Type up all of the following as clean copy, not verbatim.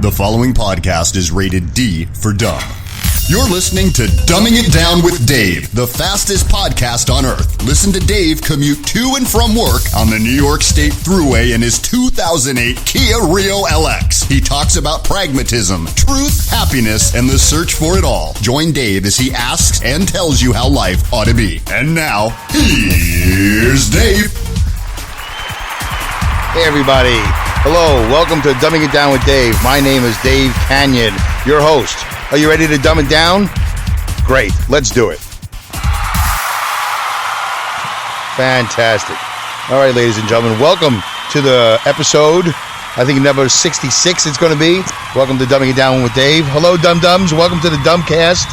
The following podcast is rated D for dumb. You're listening to Dumbing It Down with Dave, the fastest podcast on earth. Listen to Dave commute to and from work on the New York State Thruway in his 2008 Kia Rio LX. He talks about pragmatism, truth, happiness, and the search for it all. Join Dave as he asks and tells you how life ought to be. And now, here's Dave. Hey everybody. Hello, welcome to Dumbing It Down with Dave. My name is Dave Kanyan, your host. Are you ready to dumb it down? Great, let's do it. Fantastic. All right, ladies and gentlemen, welcome to the episode, I think number 66 it's going to be. Welcome to Dumbing It Down with Dave. Hello, Dum-Dums. Welcome to the Dumbcast.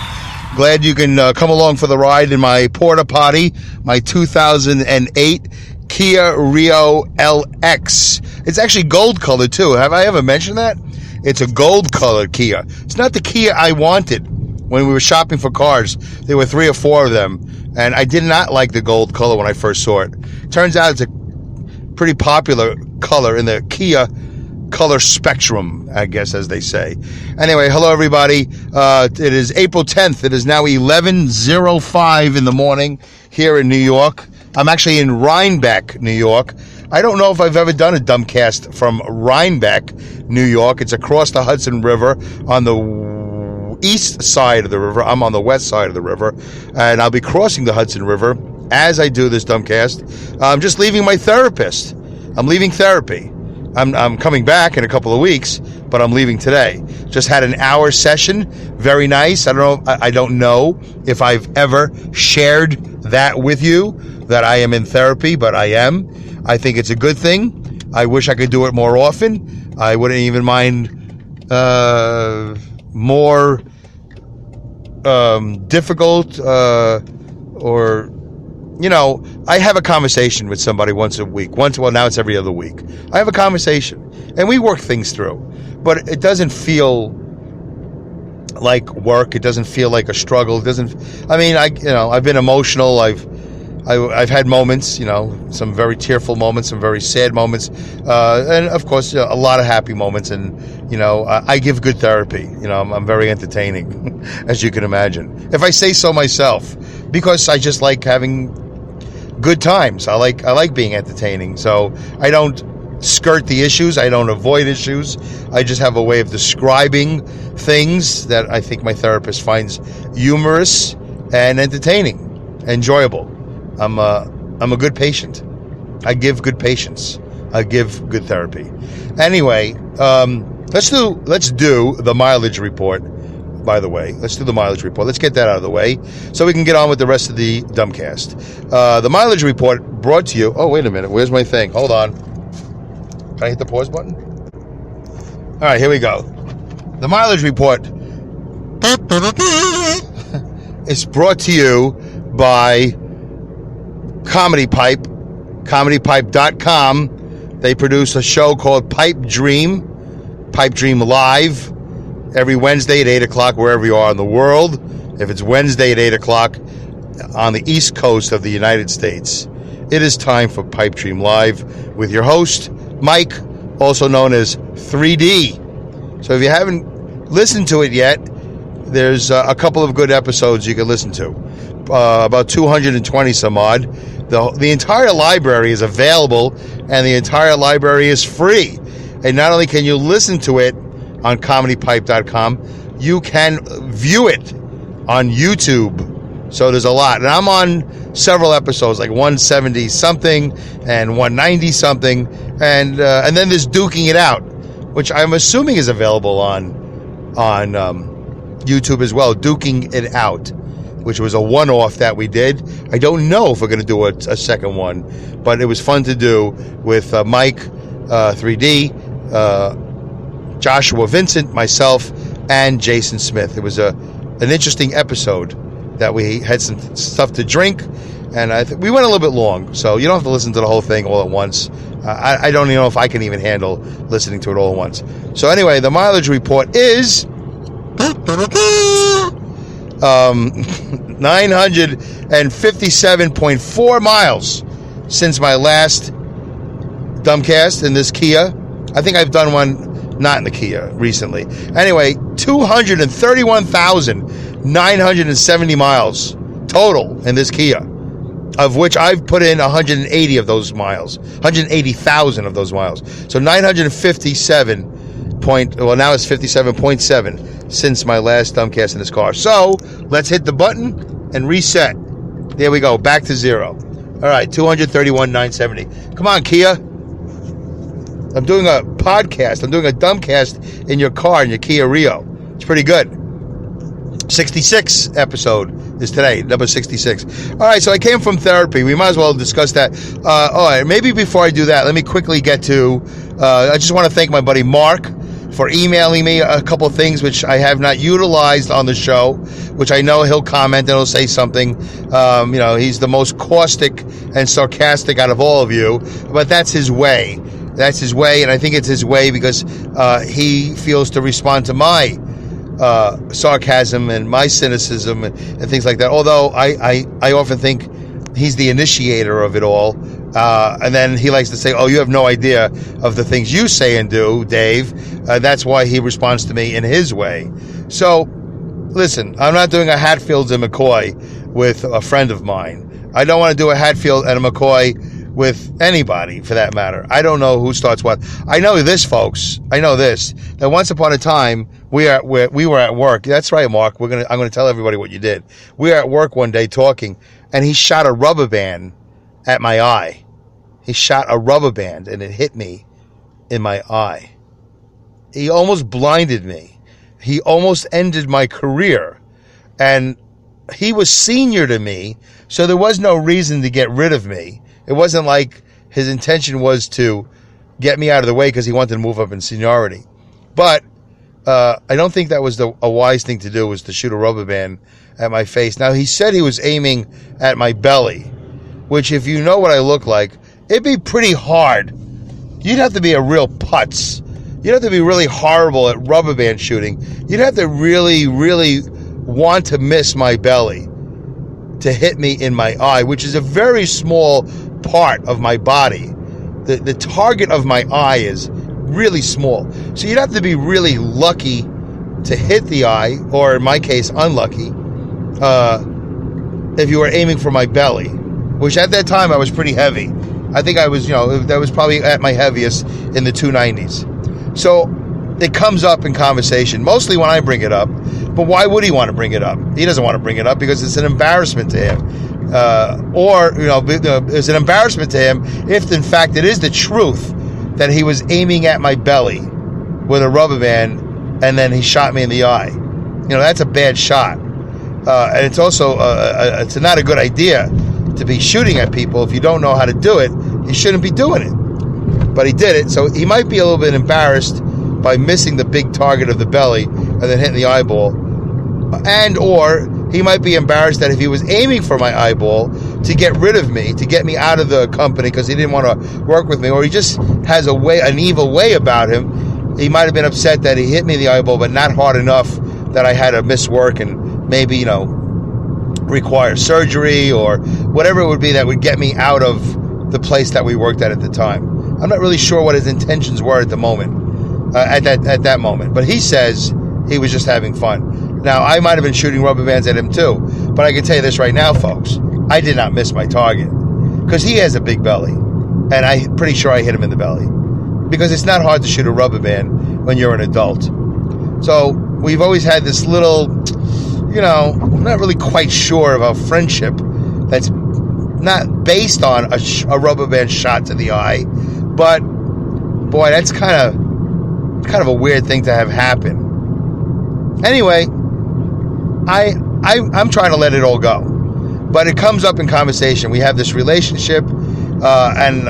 Glad you can come along for the ride in my porta potty, my 2008 Kia Rio LX. It's actually gold colored too. Have I ever mentioned that? It's a gold colored Kia. It's not the Kia I wanted when we were shopping for cars. There were 3 or 4 of them, and I did not like the gold color when I first saw it. Turns out it's a pretty popular color in the Kia color spectrum, I guess, as they say. Anyway, hello everybody. It is April 10th. It is now 11:05 in the morning here in New York. I'm actually in Rhinebeck, New York. I don't know if I've ever done a Dumbcast from Rhinebeck, New York. It's across the Hudson River on the east side of the river. I'm on the west side of the river, and I'll be crossing the Hudson River as I do this Dumbcast. I'm just leaving my therapist. I'm leaving therapy. I'm coming back in a couple of weeks, but I'm leaving today. Just had an hour session. Very nice. I don't know if I've ever shared that with you, that I am in therapy, but I am. I think it's a good thing. I wish I could do it more often. I wouldn't even mind more difficult or, you know, I have a conversation with somebody once a week. Well, now it's every other week. I have a conversation, and we work things through. But it doesn't feel like work. It doesn't feel like a struggle. It doesn't. I mean, I've been emotional. I've had moments, some very tearful moments, some very sad moments, and of course, a lot of happy moments. And I give good therapy. I'm very entertaining, as you can imagine, if I say so myself, because I just like having good times. I like being entertaining. So I don't skirt the issues. I don't avoid issues. I just have a way of describing things that I think my therapist finds humorous and entertaining, enjoyable. I'm a good patient. I give good patience. I give good therapy. Anyway, let's do the mileage report. By the way, let's do the mileage report. Let's get that out of the way so we can get on with the rest of the Dumbcast. The mileage report brought to you. Oh, wait a minute. Where's my thing? Hold on. Can I hit the pause button? All right, here we go. The mileage report is brought to you by Comedy Pipe, comedypipe.com. They produce a show called Pipe Dream Live, every Wednesday at 8 o'clock, wherever you are in the world. If it's Wednesday at 8 o'clock on the East Coast of the United States, it is time for Pipe Dream Live with your host, Mike, also known as 3D. So if you haven't listened to it yet, there's a couple of good episodes you can listen to. About 220 some odd. The entire library is available, and the entire library is free. And not only can you listen to it on comedypipe.com, you can view it on YouTube. So there's a lot. And I'm on several episodes, like 170 something and 190 something. And then there's Duking It Out, which I'm assuming is available on YouTube as well. Duking It Out, which was a one-off that we did. I don't know if we're going to do a second one, but it was fun to do with Mike, 3D, Joshua Vincent, myself, and Jason Smith. It was an interesting episode that we had some stuff to drink, and we went a little bit long, so you don't have to listen to the whole thing all at once. I don't even know if I can even handle listening to it all at once. So anyway, the mileage report is 957.4 miles since my last Dumbcast in this Kia. I think I've done one Not in the Kia recently. Anyway, 231,970 miles total in this Kia, of which I've put in 180 of those miles, 180,000 of those miles. So 957 now it's 57.7 since my last Dumbcast in this car. So let's hit the button and reset. There we go, back to zero. All right, 231,970. Come on, Kia. I'm doing a podcast. I'm doing a Dumbcast in your car, in your Kia Rio. It's pretty good. 66 episode is today, number 66. All right, so I came from therapy. We might as well discuss that. All right, maybe before I do that, let me quickly get to, I just want to thank my buddy Mark for emailing me a couple of things which I have not utilized on the show, which I know he'll comment and he'll say something. He's the most caustic and sarcastic out of all of you, but that's his way. That's his way, and I think it's his way because he feels to respond to my sarcasm and my cynicism and things like that. Although I often think he's the initiator of it all. And then he likes to say, oh, you have no idea of the things you say and do, Dave. That's why he responds to me in his way. So, listen, I'm not doing a Hatfields and McCoy with a friend of mine. I don't want to do a Hatfield and a McCoy with anybody, for that matter. I don't know who starts what. I know this, folks. I know this. That once upon a time, we were at work. That's right, Mark. I'm going to tell everybody what you did. We were at work one day talking, and he shot a rubber band at my eye. He shot a rubber band, and it hit me in my eye. He almost blinded me. He almost ended my career. And he was senior to me, so there was no reason to get rid of me. It wasn't like his intention was to get me out of the way because he wanted to move up in seniority. But I don't think that was a wise thing to do, was to shoot a rubber band at my face. Now, he said he was aiming at my belly, which, if you know what I look like, it'd be pretty hard. You'd have to be a real putz. You'd have to be really horrible at rubber band shooting. You'd have to really, really want to miss my belly to hit me in my eye, which is a very small part of my body. The target of my eye is really small. So you'd have to be really lucky to hit the eye, or in my case, unlucky, if you were aiming for my belly, which at that time I was pretty heavy. I think I was, that was probably at my heaviest in the 290s. So it comes up in conversation, mostly when I bring it up. But why would he want to bring it up? He doesn't want to bring it up because it's an embarrassment to him. It's an embarrassment to him if, in fact, it is the truth that he was aiming at my belly with a rubber band and then he shot me in the eye. That's a bad shot. And it's also, it's not a good idea to be shooting at people. If you don't know how to do it, you shouldn't be doing it. But he did it, so he might be a little bit embarrassed by missing the big target of the belly and then hitting the eyeball. And or he might be embarrassed that if he was aiming for my eyeball to get rid of me, to get me out of the company because he didn't want to work with me, or he just has an evil way about him, he might have been upset that he hit me in the eyeball but not hard enough that I had to miss work and maybe, require surgery or whatever it would be that would get me out of the place that we worked at the time. I'm not really sure what his intentions were at the moment, at that moment. But he says he was just having fun. Now, I might have been shooting rubber bands at him too, but I can tell you this right now, folks. I did not miss my target because he has a big belly, and I'm pretty sure I hit him in the belly because it's not hard to shoot a rubber band when you're an adult. So we've always had this little, I'm not really quite sure of a friendship that's not based on a rubber band shot to the eye, but boy, that's kind of a weird thing to have happen. Anyway, I'm trying to let it all go, but it comes up in conversation. We have this relationship, and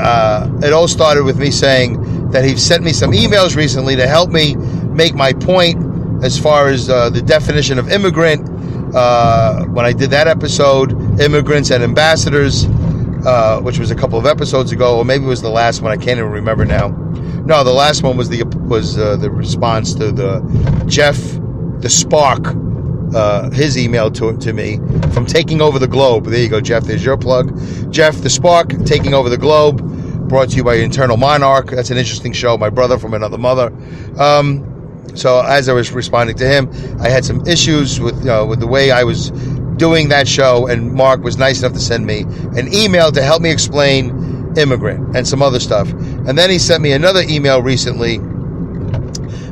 it all started with me saying that he sent me some emails recently to help me make my point as far as the definition of immigrant. When I did that episode, Immigrants and Ambassadors, which was a couple of episodes ago, or maybe it was the last one. I can't even remember now. No, the last one was the response to the Jeff the Spark, his email to me from Taking Over the Globe. There you go, Jeff. There's your plug. Jeff the Spark, Taking Over the Globe, brought to you by Internal Monarch. That's an interesting show. My brother from another mother. So as I was responding to him, I had some issues with the way I was doing that show, and Mark was nice enough to send me an email to help me explain immigrant and some other stuff. And then he sent me another email recently.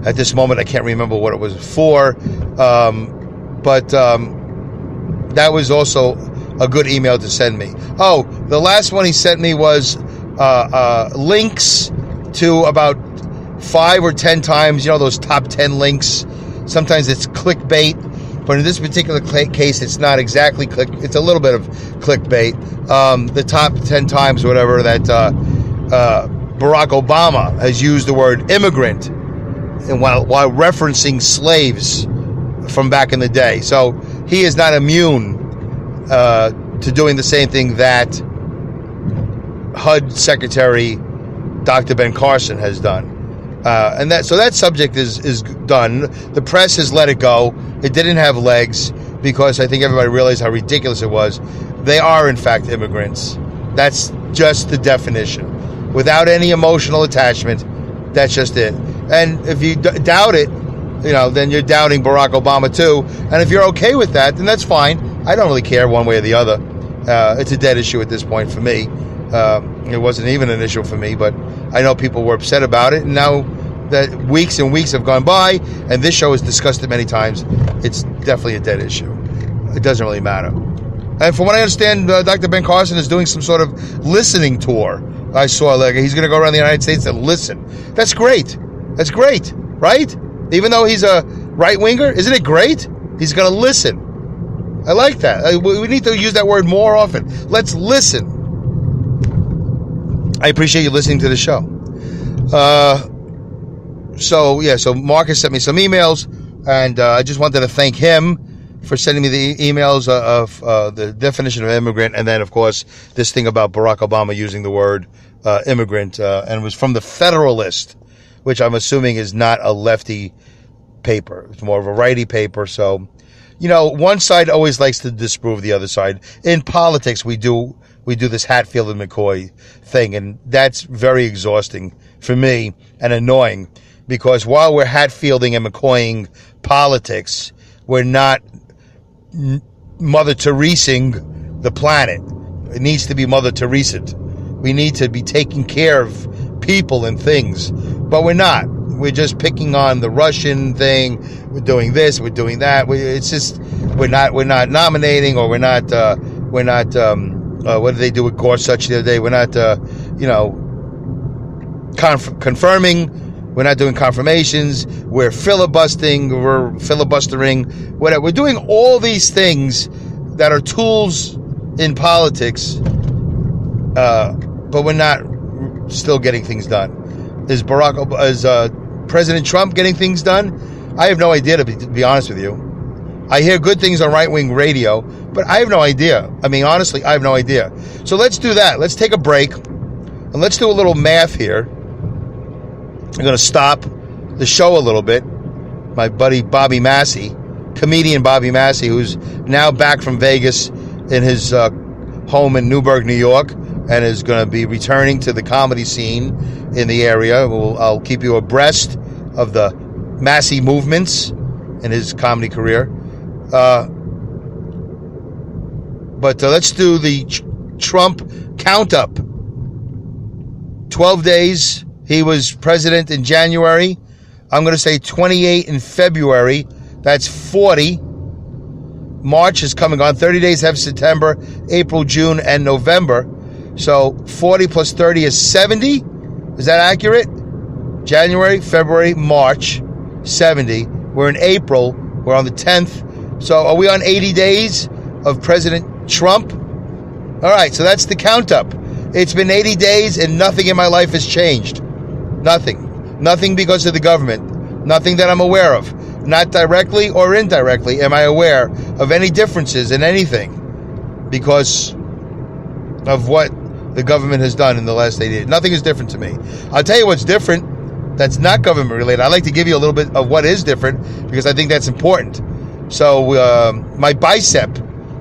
At this moment, I can't remember what it was for, but that was also a good email to send me. Oh, the last one he sent me was links to about 5 or 10 times, those top 10 links. Sometimes it's clickbait, but in this particular case, it's not exactly it's a little bit of clickbait. The top 10 times, whatever, that Barack Obama has used the word immigrant and while referencing slaves from back in the day. So he is not immune to doing the same thing that HUD Secretary Dr. Ben Carson has done. And that subject is done. The press has let it go. It didn't have legs because I think everybody realized how ridiculous it was. They are, in fact, immigrants. That's just the definition. Without any emotional attachment, that's just it. And if you doubt it, then you're doubting Barack Obama too. And if you're okay with that, then that's fine. I don't really care one way or the other. It's a dead issue at this point for me. It wasn't even an issue for me, but I know people were upset about it, and now that weeks and weeks have gone by, and this show has discussed it many times, it's definitely a dead issue. It doesn't really matter. And from what I understand, Dr. Ben Carson is doing some sort of listening tour. I saw, he's going to go around the United States and listen. That's great. That's great, right? Even though he's a right-winger, isn't it great? He's going to listen. I like that. We need to use that word more often. Let's listen. I appreciate you listening to the show. So Mark has sent me some emails, and I just wanted to thank him for sending me the emails of the definition of immigrant, and then, of course, this thing about Barack Obama using the word immigrant, and it was from the Federalist, which I'm assuming is not a lefty paper. It's more of a righty paper. So, one side always likes to disprove the other side. In politics, we do this Hatfield and McCoy thing, and that's very exhausting for me and annoying, because while we're Hatfielding and McCoying politics, we're not Mother Teresing the planet. It needs to be Mother Teresa. We need to be taking care of people and things, but we're not. We're just picking on the Russian thing. We're doing this. We're doing that. We're not nominating, or we're not. What did they do with Gorsuch the other day? We're not, confirming. We're not doing confirmations. We're filibustering. Whatever. We're doing all these things that are tools in politics, but we're not still getting things done. Is President Trump getting things done? I have no idea, to be honest with you. I hear good things on right-wing radio, but I have no idea. I mean, honestly, I have no idea. So let's do that. Let's take a break, and let's do a little math here. I'm going to stop the show a little bit. My buddy Bobby Massey, comedian Bobby Massey, who's now back from Vegas in his home in Newburgh, New York, and is going to be returning to the comedy scene in the area. I'll keep you abreast of the Massey movements in his comedy career. But let's do the Trump count up. 12 days. He was president in January. I'm going to say 28 in February. That's 40. March is coming on. 30 days have September, April, June, and November. So 40 plus 30 is 70. Is that accurate? January, February, March, 70. We're in April. We're on the 10th. So are we on 80 days of President Trump? All right, so that's the count up. It's been 80 days and nothing in my life has changed. Nothing. Nothing because of the government. Nothing that I'm aware of. Not directly or indirectly am I aware of any differences in anything because of what the government has done in the last 80 days. Nothing is different to me. I'll tell you what's different that's not government related. I'd like to give you a little bit of what is different because I think that's important. So my bicep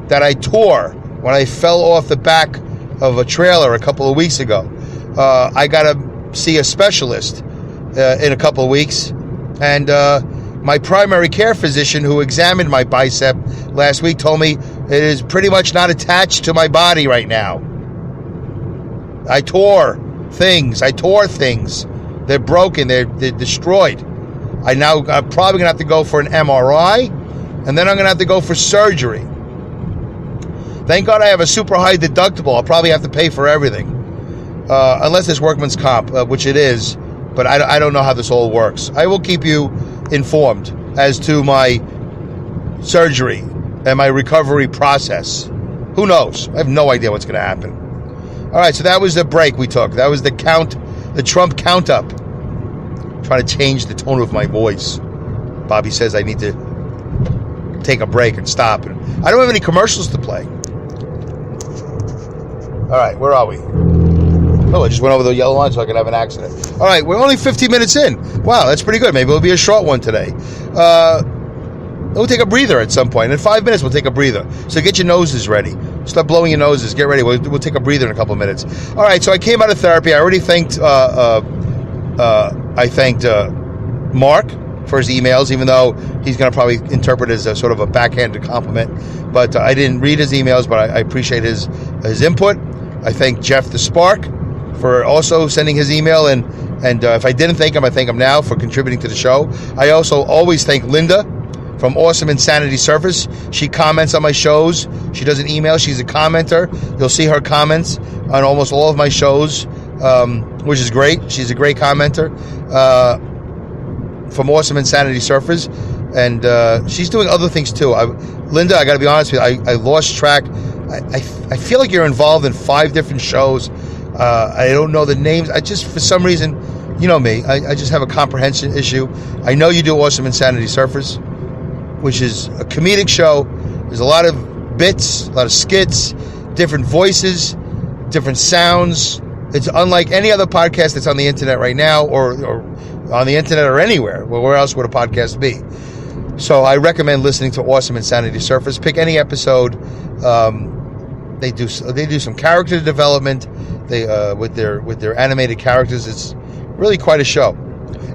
that I tore when I fell off the back of a trailer a couple of weeks ago, I got to see a specialist in a couple of weeks. And my primary care physician who examined my bicep last week told me it is pretty much not attached to my body right now. I tore things. They're broken. They're destroyed. I'm probably going to have to go for an MRI, and then I'm going to have to go for surgery. Thank God I have a super high deductible. I'll probably have to pay for everything. Unless it's workman's comp, which it is, but I don't know how this all works. I will keep you informed as to my surgery and my recovery process. Who knows? I have no idea what's going to happen. All right, so that was the break we took. That was the Trump count up. I'm trying to change the tone of my voice. Bobby says I need to take a break and stop. I don't have any commercials to play. All right, where are we? Oh, I just went over the yellow line so I could have an accident. All right, we're only 15 minutes in. Wow, that's pretty good. Maybe it'll be a short one today. We'll take a breather at some point. In 5 minutes, we'll take a breather. So get your noses ready. Start blowing your noses. Get ready. We'll take a breather in a couple of minutes. All right, so I came out of therapy. I already thanked Mark for his emails, even though he's going to probably interpret it as a sort of a backhanded compliment. But I didn't read his emails, but I appreciate his input. I thank Jeff the Spark for also sending his email, and if I didn't thank him, I thank him now for contributing to the show. I also always thank Linda from Awesome Insanity Surface. She comments on my shows. She doesn't email. She's a commenter. You'll see her comments on almost all of my shows, which is great. She's a great commenter from Awesome Insanity Surface, and she's doing other things too. Linda, I got to be honest with you, I lost track. I feel like you're involved in 5 different shows. I don't know the names. I just, for some reason, you know me, I just have a comprehension issue. I know you do Awesome Insanity Surfers, which is a comedic show. There's a lot of bits, a lot of skits, different voices, different sounds. It's unlike any other podcast that's on the internet right now, or on the internet or anywhere. Well, where else would a podcast be? So I recommend listening to Awesome Insanity Surfers. Pick any episode. They do some character development. They with their animated characters. It's really quite a show.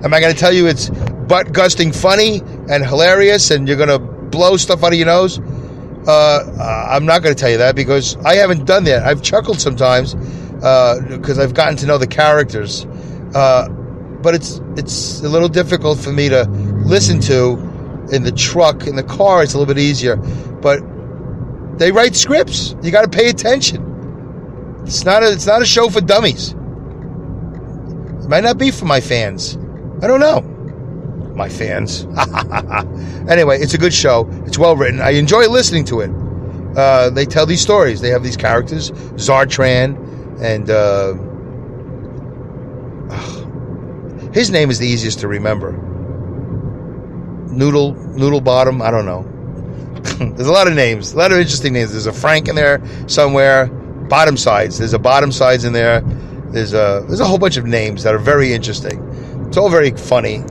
Am I going to tell you it's butt-gusting funny and hilarious and you're going to blow stuff out of your nose? I'm not going to tell you that because I haven't done that. I've chuckled sometimes because I've gotten to know the characters. But it's a little difficult for me to listen to in the truck. In the car, it's a little bit easier. But they write scripts. You got to pay attention. It's not a show for dummies. It might not be for my fans. I don't know. My fans. Anyway, it's a good show. It's well written. I enjoy listening to it. They tell these stories. They have these characters, Zartran, and his name is the easiest to remember. Noodle Bottom. I don't know. There's a lot of names, a lot of interesting names. There's a Frank in there somewhere. Bottom Sides. There's a Bottom Sides in there. There's a whole bunch of names that are very interesting. It's all very funny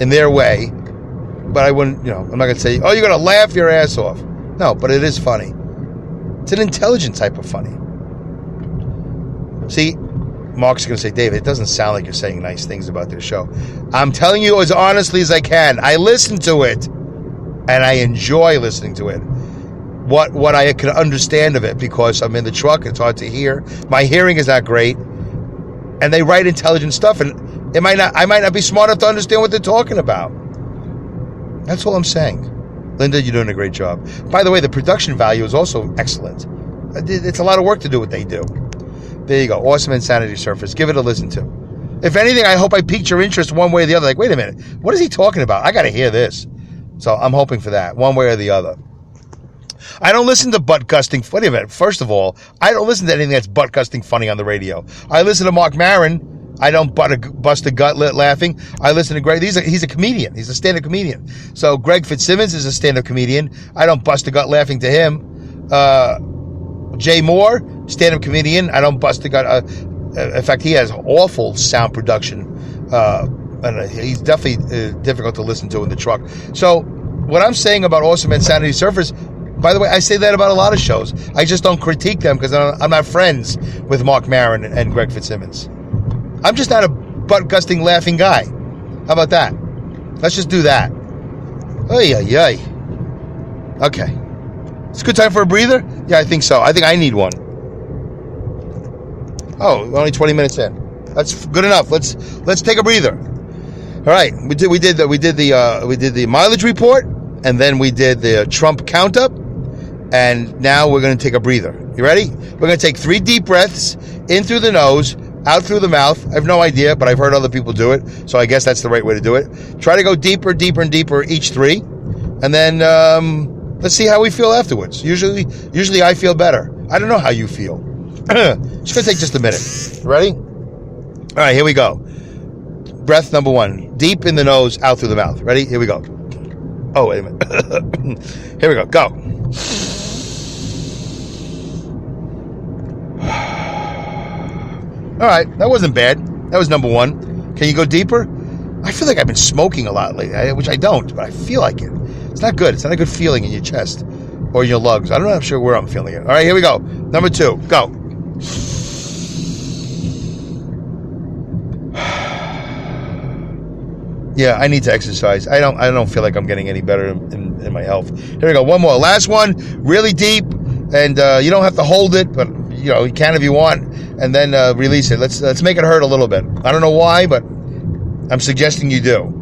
in their way, but I wouldn't, I'm not going to say, oh, you're going to laugh your ass off. No, but it is funny. It's an intelligent type of funny. See, Mark's going to say, Dave, it doesn't sound like you're saying nice things about their show. I'm telling you as honestly as I can. I listen to it, and I enjoy listening to it. What I can understand of it, because I'm in the truck, it's hard to hear. My hearing is not great, and they write intelligent stuff, and I might not be smart enough to understand what they're talking about. That's all I'm saying. Linda, you're doing a great job. By the way, the production value is also excellent. It's a lot of work to do what they do. There you go. Awesome Insanity Surface. Give it a listen to. If anything, I hope I piqued your interest one way or the other. Like, wait a minute. What is he talking about? I got to hear this. So I'm hoping for that, one way or the other. I don't listen to butt-gusting. Wait a minute. First of all, I don't listen to anything that's butt-gusting funny on the radio. I listen to Mark Maron. I don't bust a gut laughing. I listen to Greg. He's a comedian. He's a stand-up comedian. So Greg Fitzsimmons is a stand-up comedian. I don't bust a gut laughing to him. Jay Moore, stand-up comedian. I don't bust a gut. In fact, he has awful sound production. And he's definitely difficult to listen to in the truck. So what I'm saying about Awesome Insanity Surfers, By the way, I say that about a lot of shows. I just don't critique them because I'm not friends with Mark Maron and Greg Fitzsimmons. I'm just not a butt-gusting, laughing guy. How about that? Let's just do that. Ay. Okay. It's a good time for a breather? Yeah, I think so. I think I need one. Oh, we're only 20 minutes in. That's good enough. Let's take a breather. All right, we did the mileage report, and then we did the Trump count up, and now we're going to take a breather. You ready? We're going to take 3 deep breaths in through the nose, out through the mouth. I have no idea, but I've heard other people do it, so I guess that's the right way to do it. Try to go deeper and deeper each 3, and then let's see how we feel afterwards. Usually I feel better. I don't know how you feel. It's going to take just a minute. Ready? All right, here we go. Breath number 1. Deep in the nose, out through the mouth. Ready? Here we go. Oh, wait a minute. Here we go. Go. All right, that wasn't bad. That was number 1. Can you go deeper? I feel like I've been smoking a lot lately, which I don't, but I feel like it. It's not good. It's not a good feeling in your chest or in your lungs. I don't know. I'm sure where I'm feeling it. All right, here we go. Number 2. Go. Yeah, I need to exercise. I don't feel like I'm getting any better in my health. Here we go. One more. Last one. Really deep, and you don't have to hold it, but you can if you want, and then release it. Let's make it hurt a little bit. I don't know why, but I'm suggesting you do.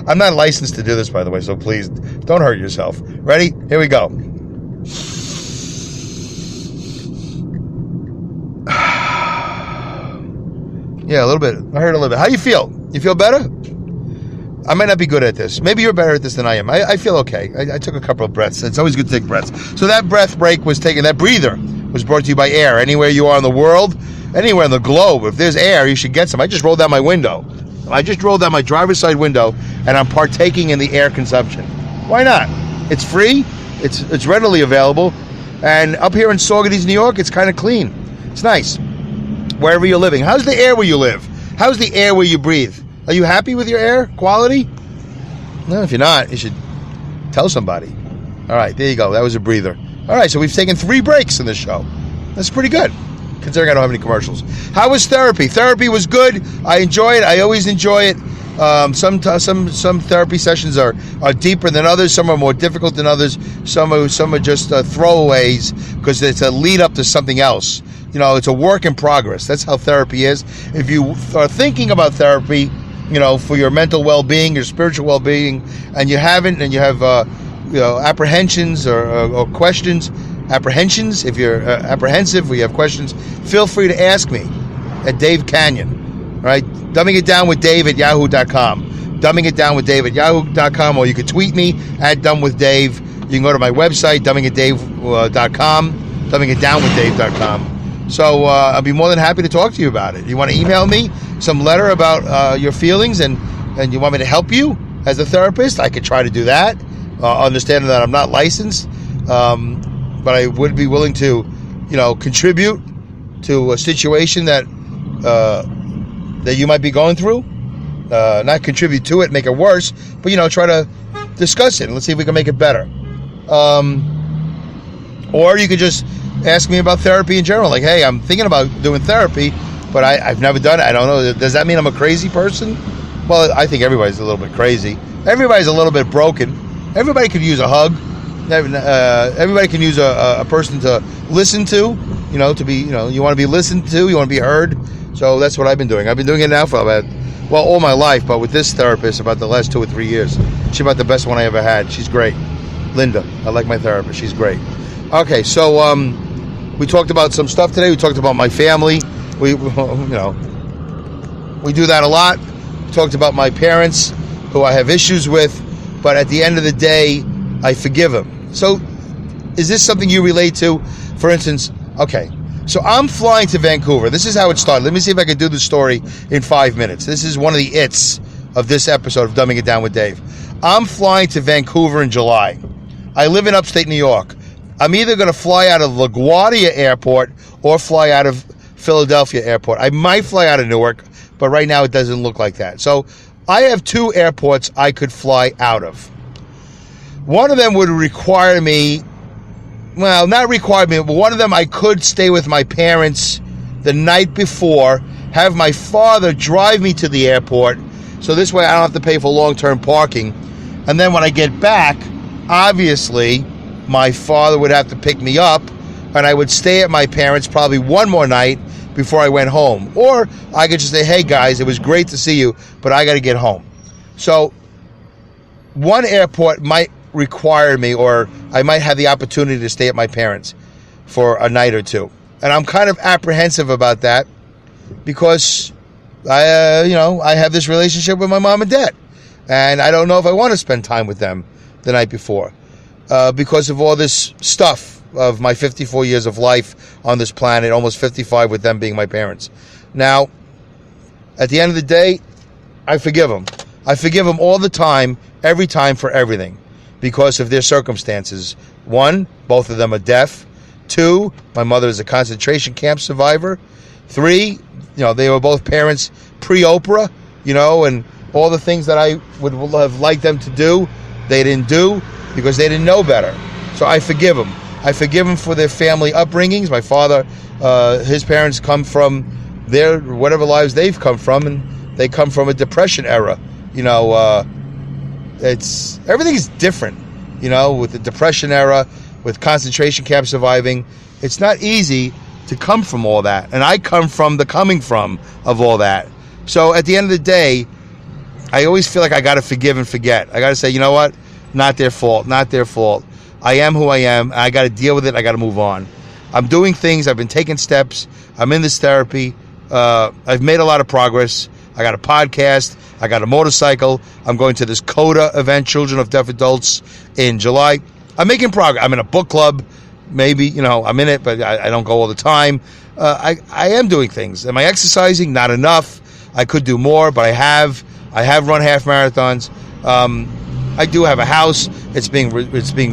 I'm not licensed to do this, by the way, so please don't hurt yourself. Ready? Here we go. Yeah, a little bit. I heard a little bit. How do you feel? You feel better? I might not be good at this. Maybe you're better at this than I am. I feel okay. I took a couple of breaths. It's always good to take breaths. So that breath break was taken, that breather was brought to you by air. Anywhere you are in the world, anywhere in the globe, if there's air, you should get some. I just rolled down my window. I just rolled down my driver's side window, and I'm partaking in the air consumption. Why not? It's free. It's readily available. And up here in Saugerties, New York, it's kind of clean. It's nice. Wherever you're living. How's the air where you live? How's the air where you breathe? Are you happy with your air quality? No, if you're not, you should tell somebody. All right, there you go. That was a breather. All right, so we've taken 3 breaks in this show. That's pretty good, considering I don't have any commercials. How was therapy? Therapy was good. I enjoy it. I always enjoy it. Some therapy sessions are deeper than others. Some are more difficult than others. Some are just throwaways because it's a lead up to something else. It's a work in progress. That's how therapy is. If you are thinking about therapy, for your mental well-being, your spiritual well-being, and you haven't, and you have, apprehensions or questions, apprehensions, if you're apprehensive or you have questions, feel free to ask me at Dave Kanyan, right? Dumbing it down with Dave at yahoo.com. Dumbing it down with Dave at yahoo.com, or you can tweet me at dumbwithdave. You can go to my website, dumbingitdave.com, dumbingitdownwithdave.com. So I'll be more than happy to talk to you about it. You want to email me some letter about your feelings and you want me to help you as a therapist? I could try to do that, understanding that I'm not licensed, but I would be willing to, contribute to a situation that you might be going through. Not contribute to it, make it worse, but try to discuss it and let's see if we can make it better. Or you could just ask me about therapy in general. Like, hey, I'm thinking about doing therapy, but I've never done it. I don't know. Does that mean I'm a crazy person? Well, I think everybody's a little bit crazy. Everybody's a little bit broken. Everybody could use a hug. Everybody can use a person to listen to, to be, you want to be listened to, you want to be heard. So that's what I've been doing. I've been doing it now for all my life, but with this therapist about the last 2 or 3 years. She's about the best one I ever had. She's great. Linda, I like my therapist. She's great. Okay, so we talked about some stuff today. We talked about my family. We do that a lot. We talked about my parents, who I have issues with, but at the end of the day, I forgive them. So, is this something you relate to? For instance, okay, so I'm flying to Vancouver. This is how it started. Let me see if I can do the story in 5 minutes. This is one of the its of this episode of Dumbing It Down with Dave. I'm flying to Vancouver in July. I live in upstate New York. I'm either going to fly out of LaGuardia Airport or fly out of Philadelphia Airport. I might fly out of Newark, but right now it doesn't look like that. So I have 2 airports I could fly out of. One of them would require me well, not required me, but one of them I could stay with my parents the night before, have my father drive me to the airport, so this way I don't have to pay for long-term parking. And then when I get back, obviously, my father would have to pick me up, and I would stay at my parents' probably one more night before I went home. Or I could just say, hey guys, it was great to see you, but I got to get home. So one airport might require me, or I might have the opportunity to stay at my parents for a night or two. And I'm kind of apprehensive about that because I have this relationship with my mom and dad. And I don't know if I want to spend time with them the night before because of all this stuff of my 54 years of life on this planet, almost 55 with them being my parents. Now, at the end of the day, I forgive them. I forgive them all the time, every time, for everything because of their circumstances. One, both of them are deaf. Two, my mother is a concentration camp survivor. Three, they were both parents pre-Oprah, and all the things that I would have liked them to do, they didn't do because they didn't know better. So I forgive them. I forgive them for their family upbringings. My father, his parents come from their whatever lives they've come from, and they come from a depression era. Everything is different. With the depression era, with concentration camp surviving, it's not easy to come from all that, and I come from the coming from of all that. So at the end of the day, I always feel like I got to forgive and forget. I got to say, you know what? Not their fault. Not their fault. I am who I am. I got to deal with it. I got to move on. I'm doing things. I've been taking steps. I'm in this therapy. I've made a lot of progress. I got a podcast. I got a motorcycle. I'm going to this CODA event, Children of Deaf Adults, in July. I'm making progress. I'm in a book club. Maybe, I'm in it, but I don't go all the time. I am doing things. Am I exercising? Not enough. I could do more, but I have run half marathons. I do have a house. It's being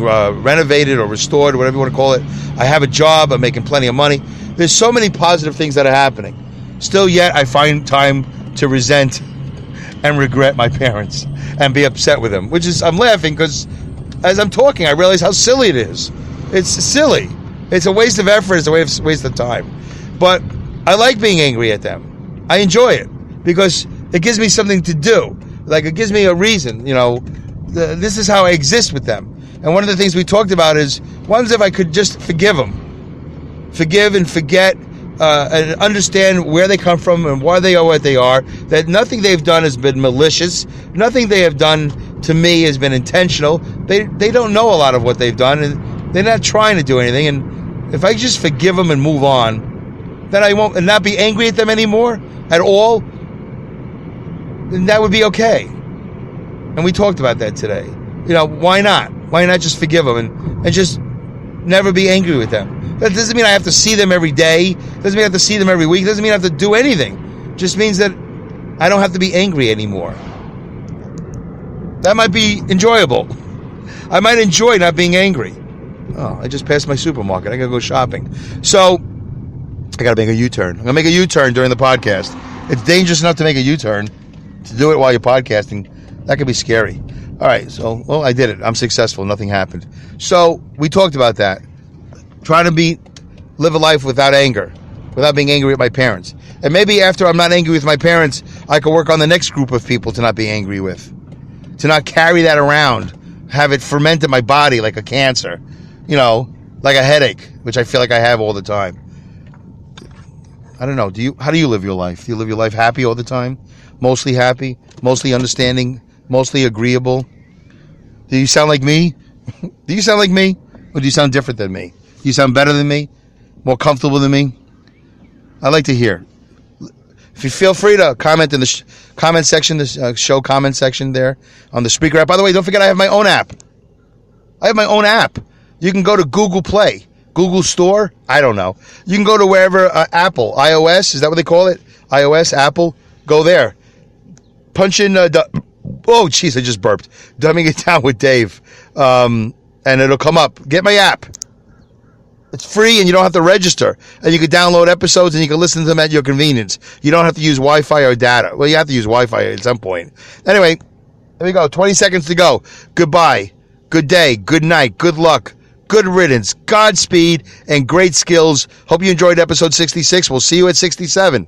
renovated or restored, whatever you want to call it. I have a job. I'm making plenty of money. There's so many positive things that are happening. Still yet, I find time to resent and regret my parents and be upset with them, I'm laughing because as I'm talking, I realize how silly it is. It's silly. It's a waste of effort. It's a waste of time. But I like being angry at them. I enjoy it because it gives me something to do. Like, it gives me a reason, this is how I exist with them. And one of the things we talked about is, what if I could just forgive them? Forgive and forget, and understand where they come from and why they are what they are. That nothing they've done has been malicious. Nothing they have done to me has been intentional. They don't know a lot of what they've done, and they're not trying to do anything. And if I just forgive them and move on, then I won't, and not be angry at them anymore at all, then that would be okay. And we talked about that today. Why not? Why not just forgive them and just never be angry with them? That doesn't mean I have to see them every day. Doesn't mean I have to see them every week. Doesn't mean I have to do anything. Just means that I don't have to be angry anymore. That might be enjoyable. I might enjoy not being angry. Oh, I just passed my supermarket. I gotta go shopping. So, I gotta make a U-turn. I'm gonna make a U-turn during the podcast. It's dangerous enough to make a U-turn. To do it while you're podcasting, that could be scary. All right, so, I did it. I'm successful. Nothing happened. So, we talked about that. Trying to live a life without anger, without being angry at my parents. And maybe after I'm not angry with my parents, I could work on the next group of people to not be angry with. To not carry that around, have it ferment in my body like a cancer, like a headache, which I feel like I have all the time. I don't know. How do you live your life? Do you live your life happy all the time? Mostly happy? Mostly understanding? Mostly agreeable? Do you sound like me? Do you sound like me? Or do you sound different than me? Do you sound better than me? More comfortable than me? I'd like to hear. If you feel free to comment in the comment section, the show comment section there on the Spreaker app. By the way, don't forget I have my own app. I have my own app. You can go to Google Play, Google Store. I don't know. You can go to wherever Apple, iOS, is that what they call it? iOS, Apple. Go there. Punch in. I just burped. Dumbing It Down with Dave, and it'll come up. Get my app. It's free and you don't have to register. And you can download episodes and you can listen to them at your convenience. You don't have to use Wi-Fi or data. Well, you have to use Wi-Fi at some point. Anyway, there we go. 20 seconds to go. Goodbye. Good day. Good night. Good luck. good riddance, Godspeed, and great skills. Hope you enjoyed episode 66. We'll see you at 67.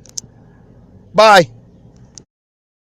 Bye.